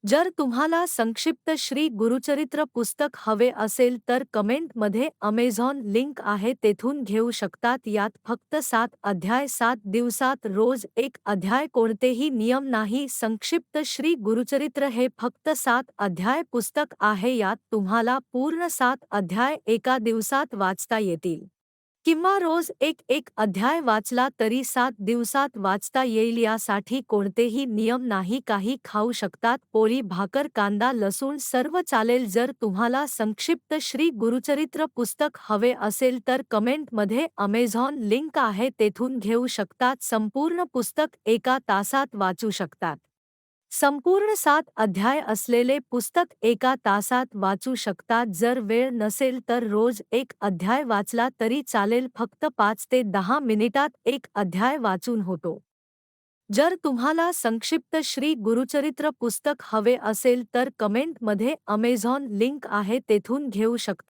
जर तुम्हाला संक्षिप्त श्री गुरुचरित्र पुस्तक हवे असेल तर कमेंटमध्ये अमेझॉन लिंक आहे तेथून घेऊ शकतात. यात फक्त 7 अध्याय, 7 दिवसात रोज एक अध्याय, कोणतेही नियम नाही. संक्षिप्त श्री गुरुचरित्र हे फक्त 7 अध्याय पुस्तक आहे. यात तुम्हाला पूर्ण 7 अध्याय एका दिवसात वाचता येतील. किंवा रोज एक एक अध्याय वाचला तरी 7 दिवसात वाचता येईल. यासाठी कोणतेही नियम नाही. काही खाऊ शकतात, पोळी, भाकर, कांदा, लसूण सर्व चालेल. जर तुम्हाला संक्षिप्त श्री गुरुचरित्र पुस्तक हवे असेल तर कमेंटमध्ये अमेझॉन लिंक आहे तेथून घेऊ शकतात. संपूर्ण पुस्तक एका तासात वाचू शकतात. संपूर्ण 7 अध्याय असलेले पुस्तक एका तासात वाचू शकतात. जर वेळ नसेल तर रोज एक अध्याय वाचला तरी चालेल. फक्त 5 ते 10 मिनिटात एक अध्याय वाचून होतो. जर तुम्हाला संक्षिप्त श्री गुरुचरित्र पुस्तक हवे असेल तर कमेंटमध्ये अमेझॉन लिंक आहे तेथून घेऊ शकता.